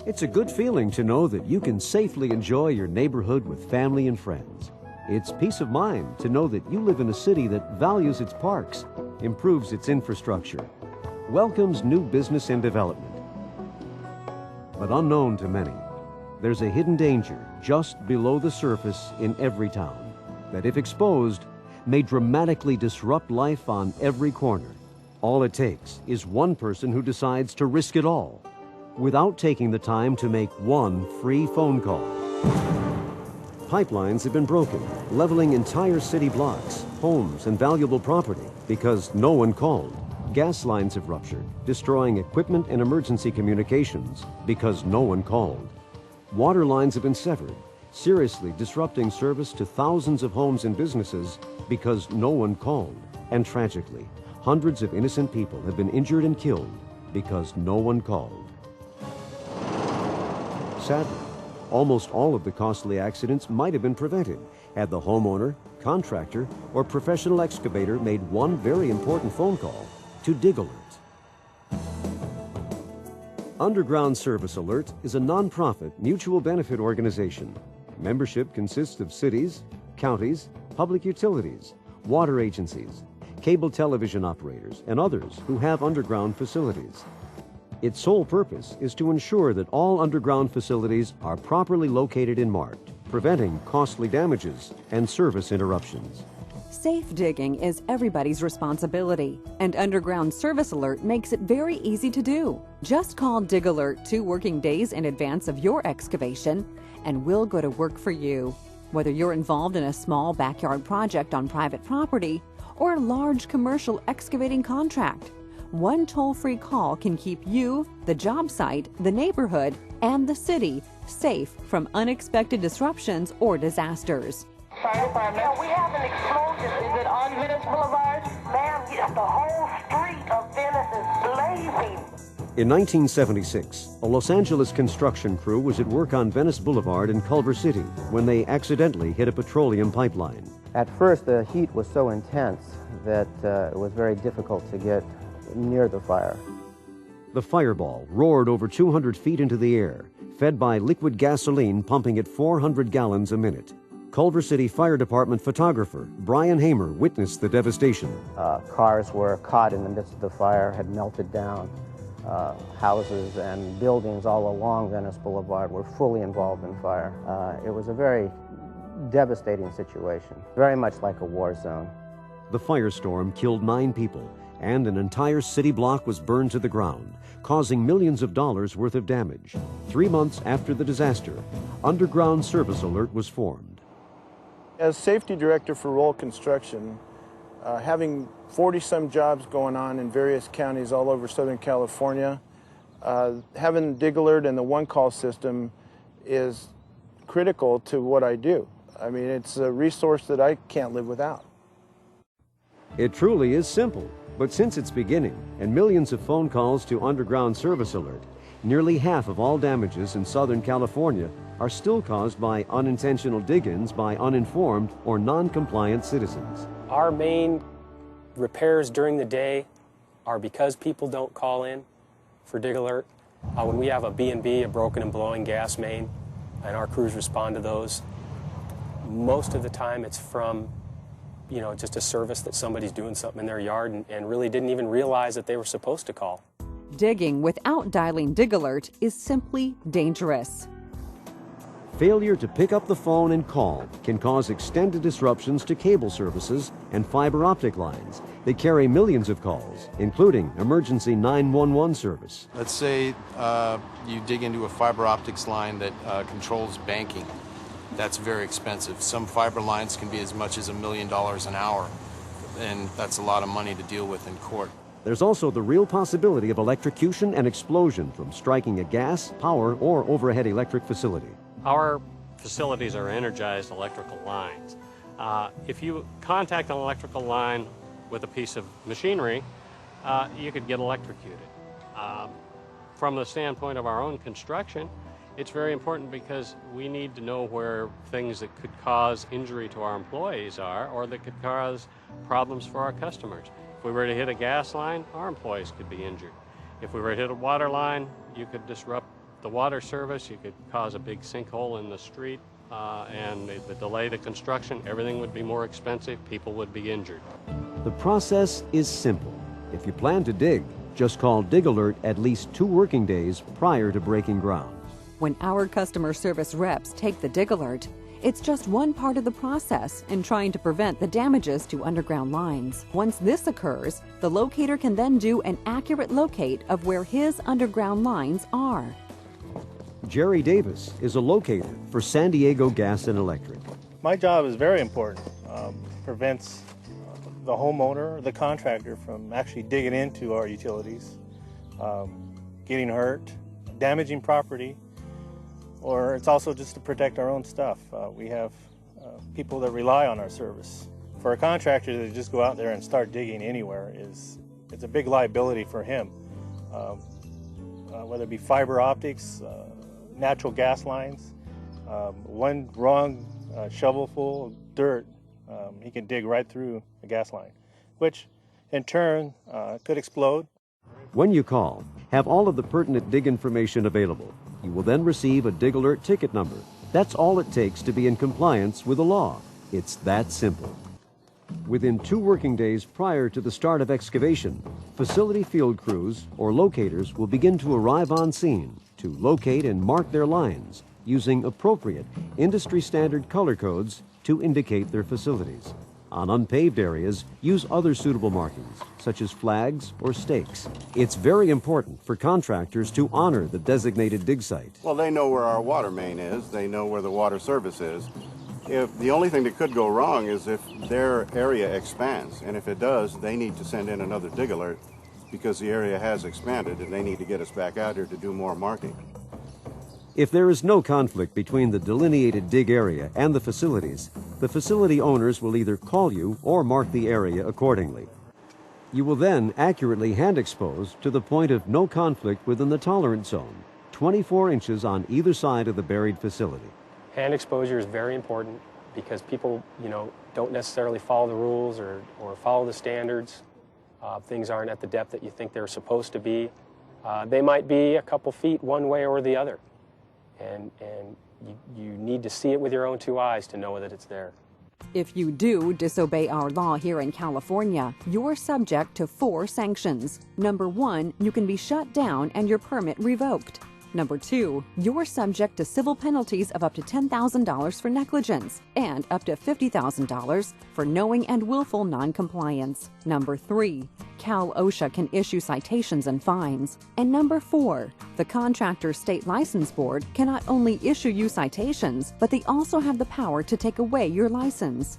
It's a good feeling to know that you can safely enjoy your neighborhood with family and friends. It's peace of mind to know that you live in a city that values its parks, improves its infrastructure, welcomes new business and development. But unknown to many, there's a hidden danger just below the surface in every town that, if exposed, may dramatically disrupt life on every corner. All it takes is one person who decides to risk it all without taking the time to make one free phone call. Pipelines have been broken, leveling entire city blocks, homes, and valuable property because no one called. Gas lines have ruptured, destroying equipment and emergency communications because no one called. Water lines have been severed, seriously disrupting service to thousands of homes and businesses because no one called. And tragically, hundreds of innocent people have been injured and killed because no one called. Sadly, almost all of the costly accidents might have been prevented had the homeowner, contractor, or professional excavator made one very important phone call to DigAlert. Underground Service Alert is a nonprofit mutual benefit organization. Membership consists of cities, counties, public utilities, water agencies, cable television operators, and others who have underground facilities. Its sole purpose is to ensure that all underground facilities are properly located and marked, preventing costly damages and service interruptions. Safe digging is everybody's responsibility, and Underground Service Alert makes it very easy to do. Just call DigAlert 2 working days in advance of your excavation, and we'll go to work for you. Whether you're involved in a small backyard project on private property or a large commercial excavating contract, one toll-free call can keep you, the job site, the neighborhood, and the city safe from unexpected disruptions or disasters. Fire department. Yeah, we have an explosion. Is it on Venice Boulevard? Ma'am, the whole street of Venice is blazing. In 1976, a Los Angeles construction crew was at work on Venice Boulevard in Culver City when they accidentally hit a petroleum pipeline. At first, the heat was so intense that it was very difficult to get near the fire. The fireball roared over 200 feet into the air, fed by liquid gasoline pumping at 400 gallons a minute. Culver City Fire Department photographer Brian Hamer witnessed the devastation. Cars were caught in the midst of the fire, had melted down. Houses and buildings all along Venice Boulevard were fully involved in fire. It was a very devastating situation, very much like a war zone. The firestorm killed 9 people, and an entire city block was burned to the ground, causing millions of dollars worth of damage. 3 months after the disaster, Underground Service Alert was formed. As safety director for Roll Construction, having 40-some jobs going on in various counties all over Southern California, having DigAlert and the one-call system is critical to what I do. I mean, it's a resource that I can't live without. It truly is simple, but since its beginning and millions of phone calls to Underground Service Alert, nearly half of all damages in Southern California are still caused by unintentional dig-ins by uninformed or non-compliant citizens. Our main repairs during the day are because people don't call in for DigAlert. When we have a B&B, a broken and blowing gas main, and our crews respond to those, most of the time it's from just a service that somebody's doing something in their yard and really didn't even realize that they were supposed to call. Digging without dialing DigAlert is simply dangerous. Failure to pick up the phone and call can cause extended disruptions to cable services and fiber optic lines that carry millions of calls, including emergency 911 service. Let's say you dig into a fiber optics line that controls banking. That's very expensive. Some fiber lines can be as much as $1 million an hour, and that's a lot of money to deal with in court. There's also the real possibility of electrocution and explosion from striking a gas, power, or overhead electric facility. Our facilities are energized electrical lines. If you contact an electrical line with a piece of machinery, you could get electrocuted. From the standpoint of our own construction, it's very important because we need to know where things that could cause injury to our employees are or that could cause problems for our customers. If we were to hit a gas line, our employees could be injured. If we were to hit a water line, you could disrupt the water service, you could cause a big sinkhole in the street, and it would delay the construction. Everything would be more expensive. People would be injured. The process is simple. If you plan to dig, just call DigAlert at least 2 working days prior to breaking ground. When our customer service reps take the DigAlert, it's just one part of the process in trying to prevent the damages to underground lines. Once this occurs, the locator can then do an accurate locate of where his underground lines are. Jerry Davis is a locator for San Diego Gas and Electric. My job is very important. Prevents the homeowner or the contractor from actually digging into our utilities, getting hurt, damaging property, or it's also just to protect our own stuff. We have people that rely on our service. For a contractor to just go out there and start digging anywhere it's a big liability for him. Whether it be fiber optics, natural gas lines, one wrong shovelful of dirt, he can dig right through the gas line, which in turn could explode. When you call, have all of the pertinent dig information available. You will then receive a DigAlert ticket number. That's all it takes to be in compliance with the law. It's that simple. Within 2 working days prior to the start of excavation, facility field crews or locators will begin to arrive on scene to locate and mark their lines using appropriate industry standard color codes to indicate their facilities. On unpaved areas, use other suitable markings, such as flags or stakes. It's very important for contractors to honor the designated dig site. Well, they know where our water main is. They know where the water service is. If the only thing that could go wrong is if their area expands, and if it does, they need to send in another DigAlert because the area has expanded and they need to get us back out here to do more marking. If there is no conflict between the delineated dig area and the facility owners will either call you or mark the area accordingly. You will then accurately hand expose to the point of no conflict within the tolerance zone, 24 inches on either side of the buried facility. Hand exposure is very important because people, don't necessarily follow the rules or follow the standards. Things aren't at the depth that you think they're supposed to be. They might be a couple feet one way or the other. And you need to see it with your own 2 eyes to know that it's there. If you do disobey our law here in California, you're subject to 4 sanctions. Number 1, you can be shut down and your permit revoked. Number 2, you're subject to civil penalties of up to $10,000 for negligence and up to $50,000 for knowing and willful noncompliance. Number 3, Cal OSHA can issue citations and fines. And number 4, the Contractor's State License Board can not only issue you citations, but they also have the power to take away your license.